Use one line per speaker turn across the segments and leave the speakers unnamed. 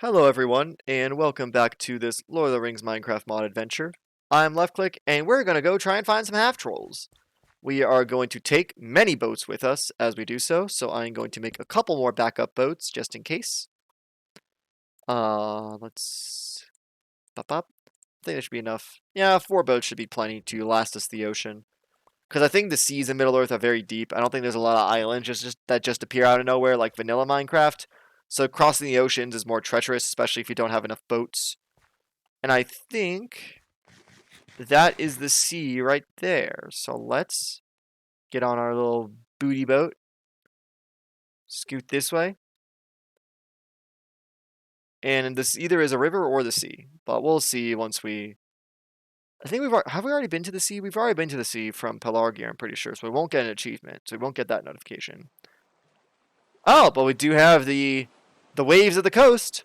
Hello everyone, and welcome back to this Lord of the Rings Minecraft mod adventure. I'm LeftClick, and we're gonna go try and find some half-trolls. We are going to take many boats with us as we do so I'm going to make a couple more backup boats just in case. Let's... Pop up. I think that should be enough. Yeah, 4 boats should be plenty to last us the ocean. Because I think the seas in Middle-earth are very deep. I don't think there's a lot of islands that just appear out of nowhere like vanilla Minecraft. So crossing the oceans is more treacherous, especially if you don't have enough boats. And I think that is the sea right there. So let's get on our little booty boat. Scoot this way. And this either is a river or the sea. But we'll see once we... I think have we already been to the sea? We've already been to the sea from Pelargia, I'm pretty sure. So we won't get an achievement. So we won't get that notification. Oh, but we do have the waves of the coast.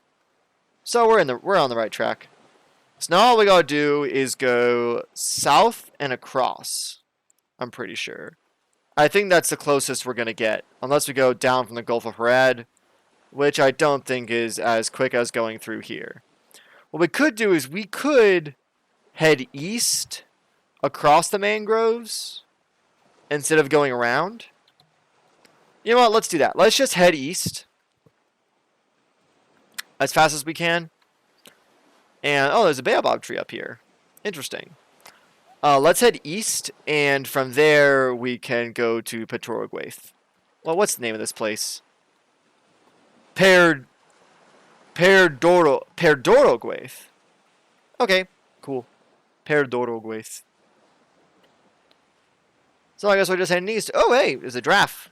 So we're on the right track. So now all we gotta do is go south and across. I'm pretty sure. I think that's the closest we're gonna get. Unless we go down from the Gulf of Harad, which I don't think is as quick as going through here. What we could do is we could head east across the mangroves instead of going around. You know what? Let's do that. Let's just head east as fast as we can. And, oh, there's a baobab tree up here. Interesting. Let's head east, and from there we can go to Petrogwaith. Well, what's the name of this place? Perdorogwaith. Okay, cool. Perdorogwaith. So I guess we're just heading east. Oh, hey, there's a giraffe.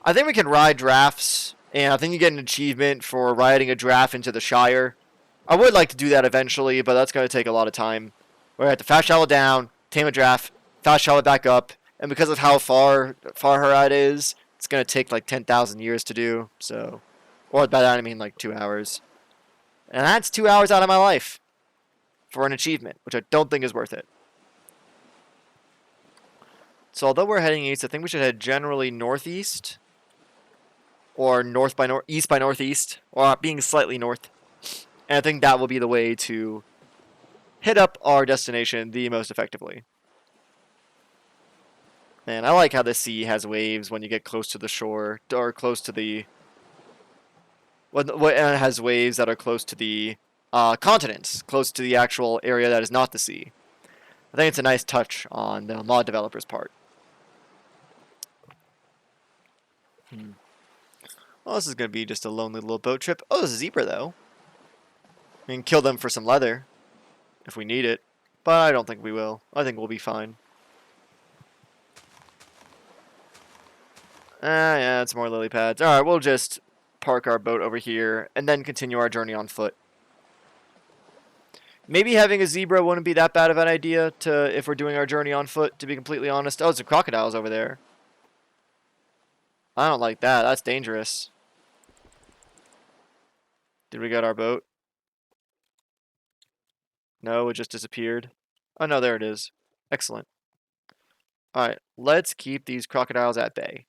I think we can ride giraffes, and I think you get an achievement for riding a giraffe into the Shire. I would like to do that eventually, but that's going to take a lot of time. We're going to have to fast travel down, tame a giraffe, fast travel back up, and because of how far Harad is, it's going to take like 10,000 years to do. So, or by that I mean like 2 hours. And that's 2 hours out of my life for an achievement, which I don't think is worth it. So although we're heading east, I think we should head generally northeast. Or east by northeast, or being slightly north. And I think that will be the way to hit up our destination the most effectively. And I like how the sea has waves when you get close to the shore, or close to the... and it has waves that are close to the continents, close to the actual area that is not the sea. I think it's a nice touch on the mod developer's part. Well, this is going to be just a lonely little boat trip. Oh, there's a zebra, though. We can kill them for some leather, if we need it. But I don't think we will. I think we'll be fine. Yeah, it's more lily pads. Alright, we'll just park our boat over here, and then continue our journey on foot. Maybe having a zebra wouldn't be that bad of an idea if we're doing our journey on foot, to be completely honest. Oh, there's some crocodiles over there. I don't like that. That's dangerous. Did we get our boat? No, it just disappeared. Oh, no, there it is. Excellent. Alright, let's keep these crocodiles at bay.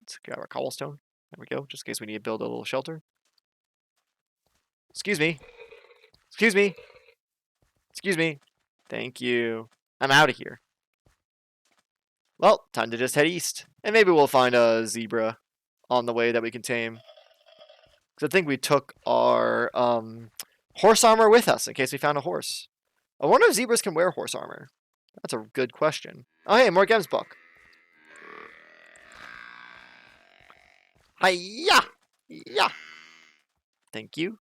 Let's grab our cobblestone. There we go, just in case we need to build a little shelter. Excuse me. Excuse me. Excuse me. Thank you. I'm out of here. Well, time to just head east. And maybe we'll find a zebra on the way that we can tame. Because I think we took our horse armor with us in case we found a horse. I wonder if zebras can wear horse armor. That's a good question. Oh, hey, more Gemsbuck. Hi-ya! Yeah! Thank you.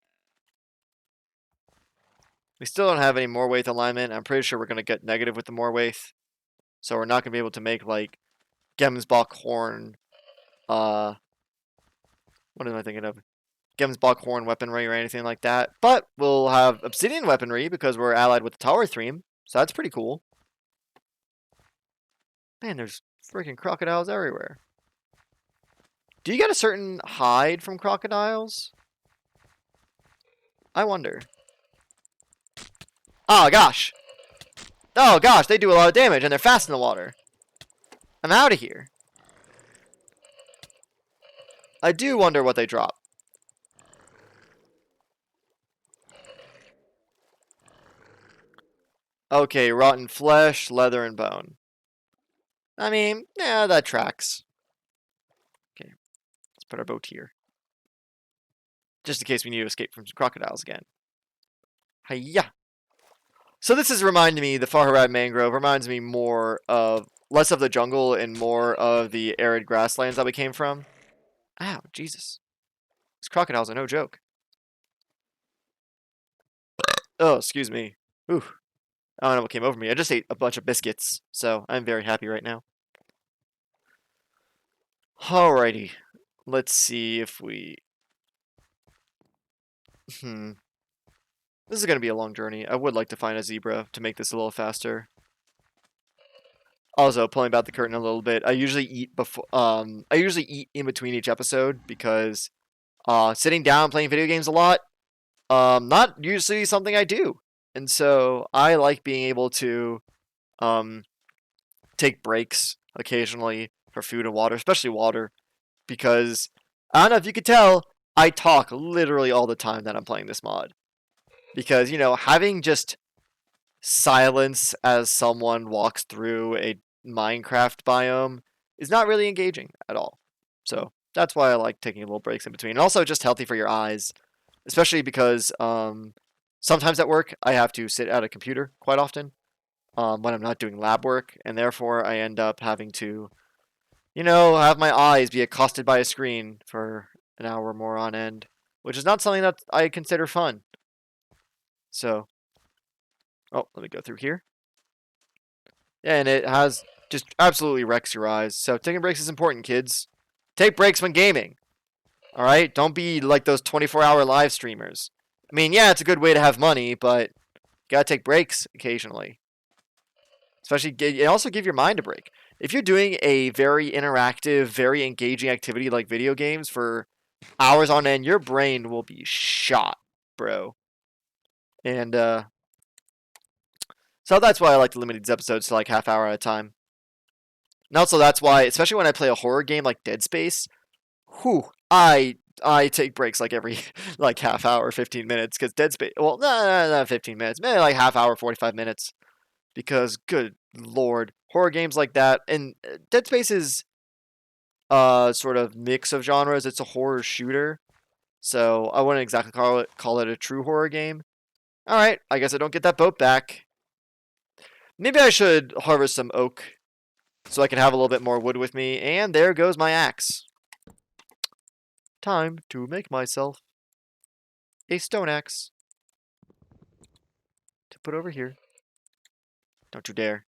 We still don't have any Morwaith alignment. I'm pretty sure we're going to get negative with the Morwaith. So we're not going to be able to make, like, Gemsbuck horn. What am I thinking of? Gemsbuck horn weaponry or anything like that. But we'll have obsidian weaponry because we're allied with the Taurethrim. So that's pretty cool. Man, there's freaking crocodiles everywhere. Do you get a certain hide from crocodiles? I wonder. Oh, gosh. Oh, gosh, they do a lot of damage, and they're fast in the water. I'm out of here. I do wonder what they drop. Okay, rotten flesh, leather, and bone. I mean, yeah, that tracks. Okay, let's put our boat here. Just in case we need to escape from some crocodiles again. Hiya! So this is reminding me, the Faharad Mangrove reminds me more of, less of the jungle and more of the arid grasslands that we came from. Ow, Jesus. These crocodiles are no joke. Oh, excuse me. Ooh, I don't know what came over me. I just ate a bunch of biscuits, so I'm very happy right now. Alrighty. Let's see if we... Hmm. This is going to be a long journey. I would like to find a zebra to make this a little faster. Also, pulling back the curtain a little bit, I usually eat before. I usually eat in between each episode because sitting down playing video games a lot, not usually something I do, and so I like being able to um take breaks occasionally for food and water, especially water, because I don't know if you could tell, I talk literally all the time that I'm playing this mod because having just silence as someone walks through a Minecraft biome is not really engaging at all. So that's why I like taking little breaks in between. And also just healthy for your eyes, especially because sometimes at work I have to sit at a computer quite often when I'm not doing lab work, and therefore I end up having to, have my eyes be accosted by a screen for an hour or more on end, which is not something that I consider fun. So, oh, let me go through here. Yeah, and it has just absolutely wrecks your eyes. So taking breaks is important, kids. Take breaks when gaming. All right? Don't be like those 24-hour live streamers. I mean, yeah, it's a good way to have money, but you got to take breaks occasionally. Especially, and also give your mind a break. If you're doing a very interactive, very engaging activity like video games for hours on end, your brain will be shot, bro. And so that's why I like to limit these episodes to like half hour at a time. And also that's why, especially when I play a horror game like Dead Space, I take breaks like every like half hour, 15 minutes, because Dead Space, well, no, 15 minutes, maybe like half hour, 45 minutes, because good lord, horror games like that, and Dead Space is sort of mix of genres. It's a horror shooter, so I wouldn't exactly call it a true horror game. All right, I guess I don't get that boat back. Maybe I should harvest some oak so I can have a little bit more wood with me. And there goes my axe. Time to make myself a stone axe to put over here. Don't you dare.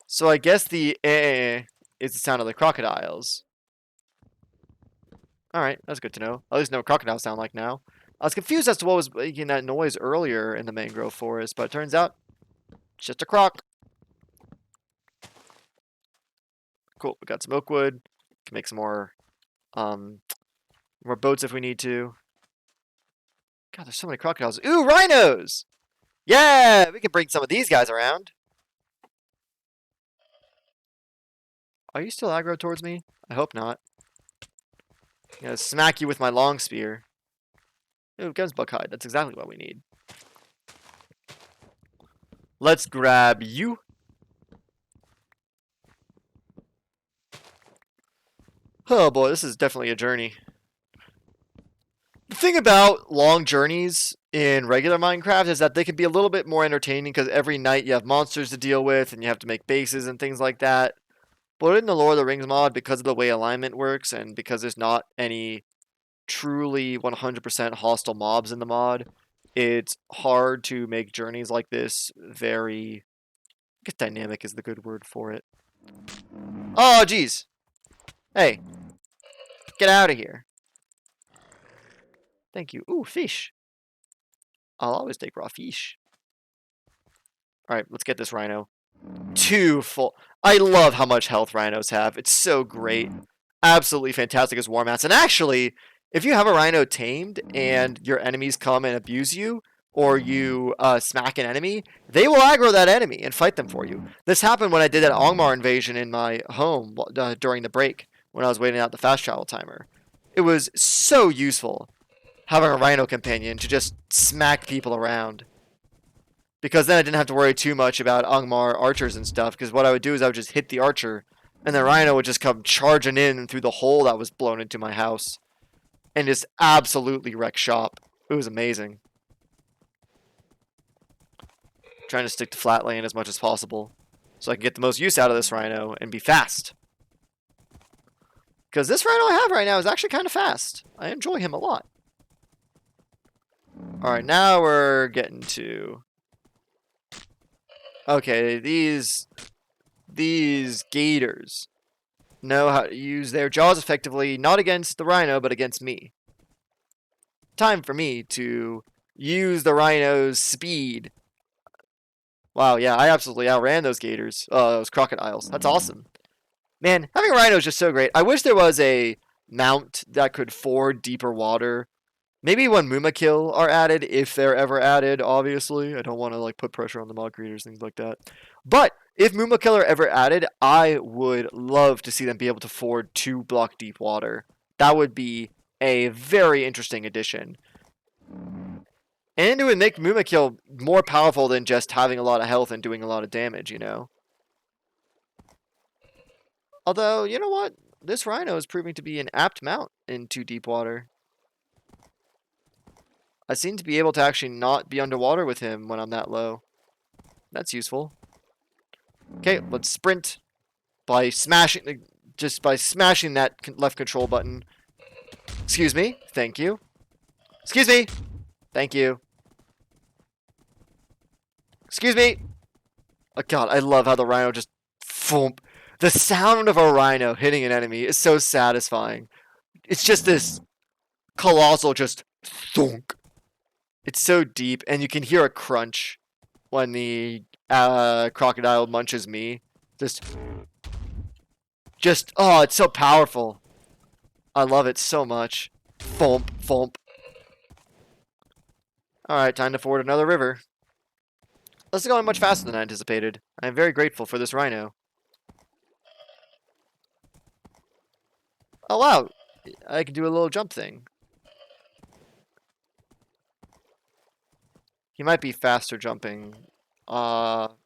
So I guess the is the sound of the crocodiles. Alright, that's good to know. At least know what crocodiles sound like now. I was confused as to what was making that noise earlier in the mangrove forest, but it turns out it's just a croc. Cool, we got some oak wood. Can make some more boats if we need to. God, there's so many crocodiles. Ooh, rhinos! Yeah, we can bring some of these guys around. Are you still aggro towards me? I hope not. I'm gonna smack you with my long spear. Ooh, guns buck hide. That's exactly what we need. Let's grab you. Oh boy, this is definitely a journey. The thing about long journeys in regular Minecraft is that they can be a little bit more entertaining because every night you have monsters to deal with and you have to make bases and things like that. But in the Lord of the Rings mod, because of the way alignment works and because there's not any truly 100% hostile mobs in the mod, it's hard to make journeys like this very... I guess dynamic is the good word for it. Oh, geez. Hey. Get out of here. Thank you. Ooh, fish. I'll always take raw fish. Alright, let's get this rhino. Two full... I love how much health rhinos have. It's so great. Absolutely fantastic as war mats. And actually, if you have a rhino tamed and your enemies come and abuse you, or you smack an enemy, they will aggro that enemy and fight them for you. This happened when I did that Angmar invasion in my home during the break, when I was waiting out the fast travel timer. It was so useful having a rhino companion to just smack people around. Because then I didn't have to worry too much about Angmar archers and stuff, because what I would do is I would just hit the archer, and the Rhino would just come charging in through the hole that was blown into my house, and just absolutely wreck shop. It was amazing. Trying to stick to flat land as much as possible, so I can get the most use out of this Rhino and be fast. Because this Rhino I have right now is actually kind of fast. I enjoy him a lot. Alright, now we're getting to... Okay, these gators know how to use their jaws effectively, not against the Rhino, but against me. Time for me to use the Rhino's speed. Wow, yeah, I absolutely outran those gators. Those crocodiles. That's awesome. Man, having a Rhino is just so great. I wish there was a mount that could ford deeper water. Maybe when Mumakil are added, if they're ever added, obviously. I don't want to like put pressure on the mod creators, things like that. But if Mumakil are ever added, I would love to see them be able to ford 2 block deep water. That would be a very interesting addition. And it would make Mumakil more powerful than just having a lot of health and doing a lot of damage, you know? Although, you know what? This Rhino is proving to be an apt mount in 2 deep water. I seem to be able to actually not be underwater with him when I'm that low. That's useful. Okay, let's sprint by smashing, just by smashing that left control button. Excuse me. Thank you. Excuse me. Thank you. Excuse me. Oh god, I love how the Rhino just thump. The sound of a Rhino hitting an enemy is so satisfying. It's just this colossal just thunk. It's so deep, and you can hear a crunch when the crocodile munches me. Oh, it's so powerful. I love it so much. Thump, thump. Alright, time to ford another river. This is going much faster than I anticipated. I am very grateful for this Rhino. Oh wow, I can do a little jump thing. He might be faster jumping,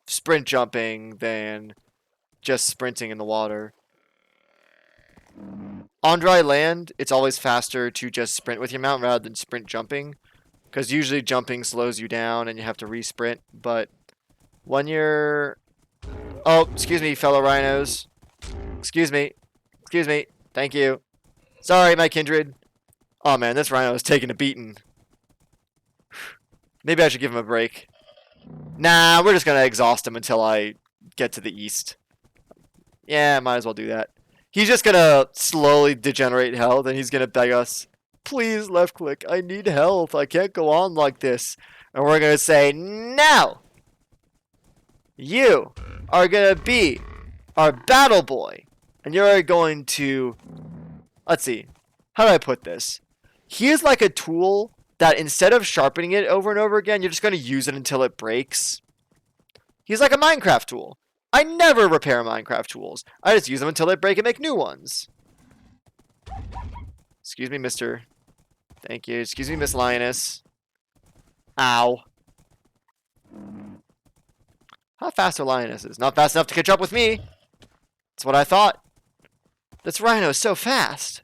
sprint jumping than just sprinting in the water. On dry land, it's always faster to just sprint with your mount rather than sprint jumping, because usually jumping slows you down and you have to re-sprint. But when you're... Oh, excuse me, fellow rhinos. Excuse me. Excuse me. Thank you. Sorry, my kindred. Oh man, this Rhino is taking a beating. Maybe I should give him a break. Nah, we're just going to exhaust him until I get to the east. Yeah, might as well do that. He's just going to slowly degenerate health, and he's going to beg us, please left click, I need health, I can't go on like this. And we're going to say, no! You are going to be our battle boy. And you're going to... Let's see. How do I put this? He is like a tool that instead of sharpening it over and over again, you're just going to use it until it breaks. He's like a Minecraft tool. I never repair Minecraft tools. I just use them until they break and make new ones. Excuse me, mister. Thank you. Excuse me, Miss Lioness. Ow. How fast are lionesses? Not fast enough to catch up with me. That's what I thought. This Rhino is so fast.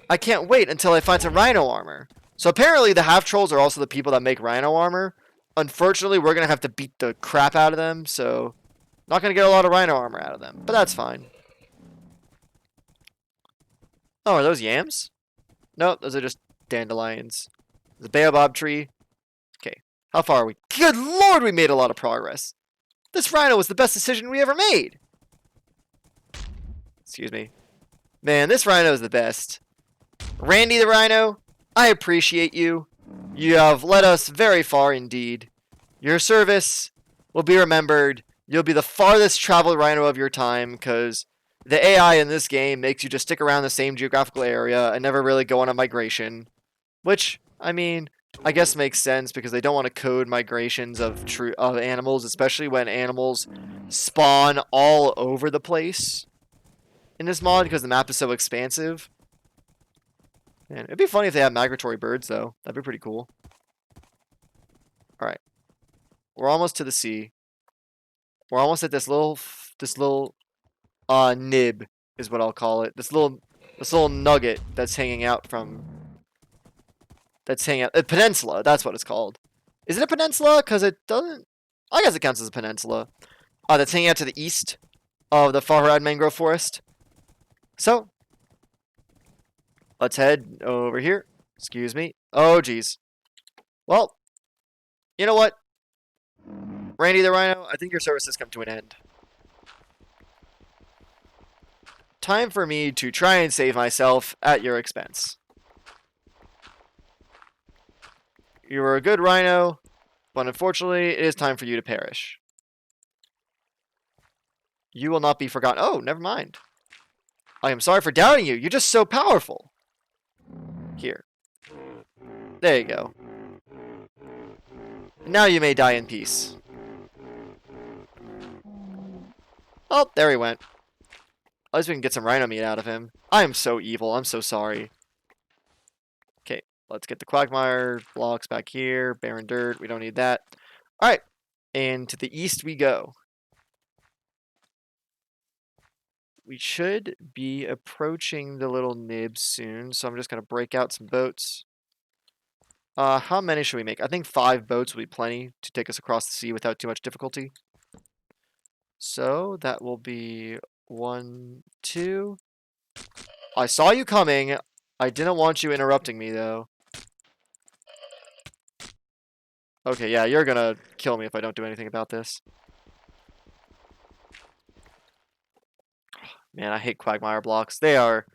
I can't wait until I find some Rhino armor. So apparently the half-trolls are also the people that make Rhino armor. Unfortunately, we're going to have to beat the crap out of them, so not going to get a lot of Rhino armor out of them. But that's fine. Oh, are those yams? No, those are just dandelions. The baobab tree. Okay, how far are we? Good lord, we made a lot of progress. This Rhino was the best decision we ever made. Excuse me. Man, this Rhino is the best. Randy the Rhino, I appreciate you. You have led us very far indeed. Your service will be remembered. You'll be the farthest traveled Rhino of your time, because the AI in this game makes you just stick around the same geographical area and never really go on a migration. Which, I mean, I guess makes sense, because they don't want to code migrations of animals, especially when animals spawn all over the place in this mod, because the map is so expansive. Man, it'd be funny if they had migratory birds, though. That'd be pretty cool. Alright. We're almost to the sea. We're almost at this little nib is what I'll call it. This little nugget that's hanging out from a peninsula. That's what it's called. Is it a peninsula? Because it doesn't. I guess it counts as a peninsula. That's hanging out to the east of the Farhad mangrove forest. So let's head over here. Excuse me. Oh, geez. Well, you know what? Randy the Rhino, I think your service has come to an end. Time for me to try and save myself at your expense. You were a good Rhino, but unfortunately, it is time for you to perish. You will not be forgotten. Oh, never mind. I am sorry for doubting you. You're just so powerful. Here. There you go. Now you may die in peace. Oh, there he went. At least we can get some rhino meat out of him. I am so evil. I'm so sorry. Okay, let's get the quagmire blocks back here. Barren dirt. We don't need that. Alright. And to the east we go. We should be approaching the little nib soon, so I'm just going to break out some boats. How many should we make? I think 5 boats will be plenty to take us across the sea without too much difficulty. So that will be 1, 2. I saw you coming. I didn't want you interrupting me, though. Okay, yeah, you're gonna kill me if I don't do anything about this. Man, I hate quagmire blocks. They are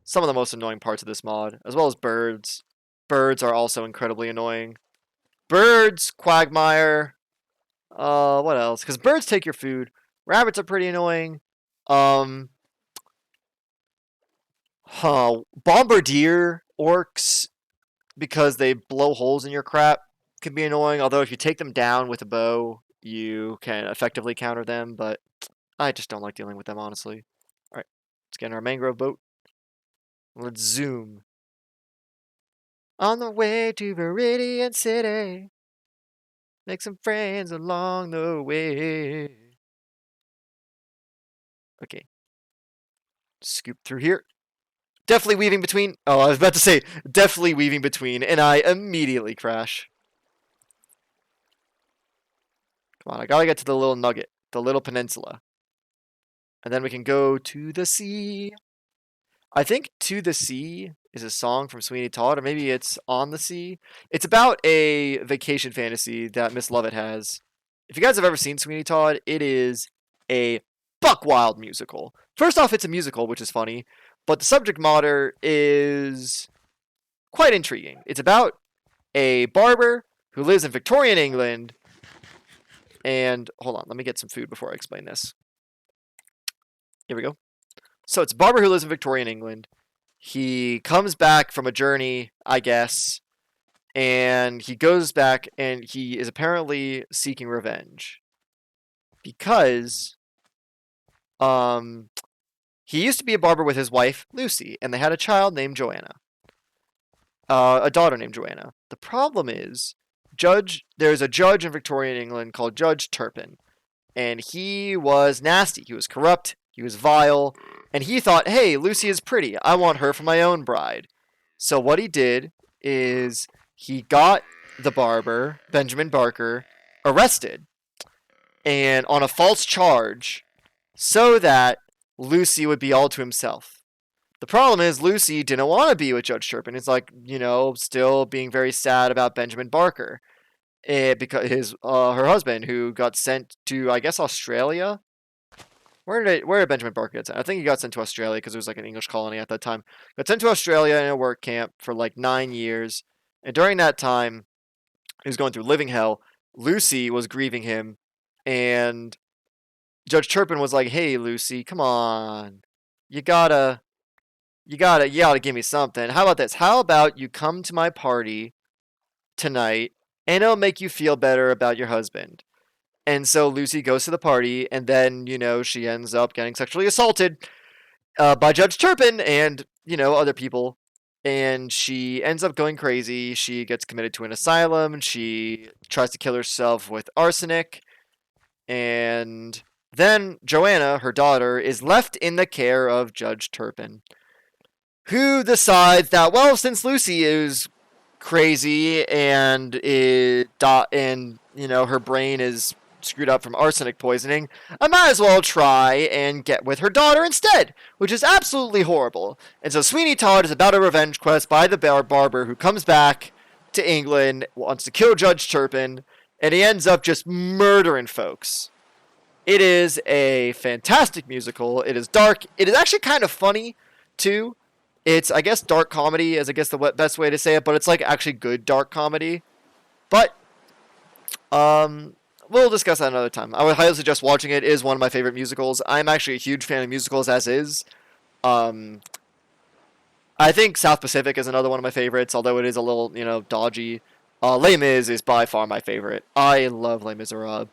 some of the most annoying parts of this mod, as well as birds. Birds are also incredibly annoying. Birds, quagmire, what else? Because birds take your food. Rabbits are pretty annoying. Bombardier orcs, because they blow holes in your crap, can be annoying. Although if you take them down with a bow, you can effectively counter them. But I just don't like dealing with them, honestly. Alright, let's get in our mangrove boat. Let's zoom. On the way to Viridian City. Make some friends along the way. Okay. Scoop through here. Definitely weaving between. Oh, I was about to say, definitely weaving between, and I immediately crash. Come on, I gotta get to the little nugget, the little peninsula. And then we can go to the sea. I think To the Sea is a song from Sweeney Todd, or maybe it's On the Sea. It's about a vacation fantasy that Miss Lovett has. If you guys have ever seen Sweeney Todd, it is a buck wild musical. First off, it's a musical, which is funny, but the subject matter is quite intriguing. It's about a barber who lives in Victorian England. And hold on, let me get some food before I explain this. Here we go. So it's a barber who lives in Victorian England. He comes back from a journey, I guess, and he goes back and he is apparently seeking revenge. Because he used to be a barber with his wife, Lucy, and they had a child named Joanna. A daughter named Joanna. The problem is, there's a judge in Victorian England called Judge Turpin, and he was nasty. He was corrupt. He was vile, and he thought, hey, Lucy is pretty. I want her for my own bride. So what he did is he got the barber, Benjamin Barker, arrested, and on a false charge, so that Lucy would be all to himself. The problem is Lucy didn't want to be with Judge Turpin. It's like, still being very sad about Benjamin Barker. Because her husband, who got sent to, I guess, Australia. Where did Benjamin Barker get sent? I think he got sent to Australia because it was like an English colony at that time. Got sent to Australia in a work camp for like 9 years. And during that time, he was going through living hell. Lucy was grieving him. And Judge Turpin was like, hey, Lucy, come on. You gotta give me something. How about this? How about you come to my party tonight and it'll make you feel better about your husband. And so Lucy goes to the party, and then, she ends up getting sexually assaulted by Judge Turpin and, other people. and she ends up going crazy. She gets committed to an asylum. She tries to kill herself with arsenic, and then Joanna, her daughter, is left in the care of Judge Turpin, who decides that, well, since Lucy is crazy and her brain is screwed up from arsenic poisoning, I might as well try and get with her daughter instead, which is absolutely horrible. And so Sweeney Todd is about a revenge quest by the barber who comes back to England, wants to kill Judge Turpin, and he ends up just murdering folks. It is a fantastic musical. It is dark. It is actually kind of funny, too. It's, I guess, dark comedy is, I guess, the best way to say it, but it's, like, actually good dark comedy. But, we'll discuss that another time. I would highly suggest watching it. It is one of my favorite musicals. I'm actually a huge fan of musicals as is. I think South Pacific is another one of my favorites, although it is a little, dodgy. Les Mis is by far my favorite. I love Les Miserables.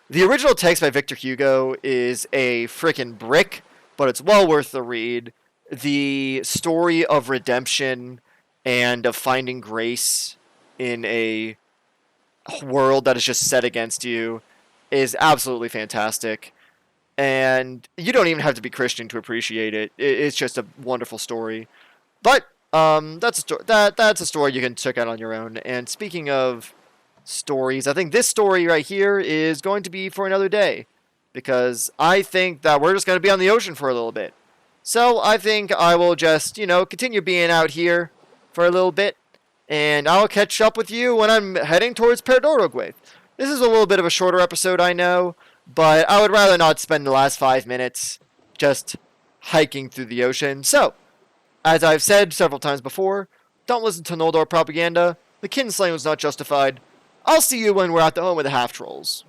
The original text by Victor Hugo is a freaking brick, but it's well worth the read. The story of redemption and of finding grace in a world that is just set against you is absolutely fantastic. And you don't even have to be Christian to appreciate it. It's just a wonderful story. But that's a story you can check out on your own. And speaking of stories, I think this story right here is going to be for another day, because I think that we're just going to be on the ocean for a little bit. So I think I will just, continue being out here for a little bit, and I'll catch up with you when I'm heading towards Perdorogwave. This is a little bit of a shorter episode, I know, but I would rather not spend the last 5 minutes just hiking through the ocean. So, as I've said several times before, don't listen to Noldor propaganda. The kinslaying was not justified. I'll see you when we're at the home of the half-trolls.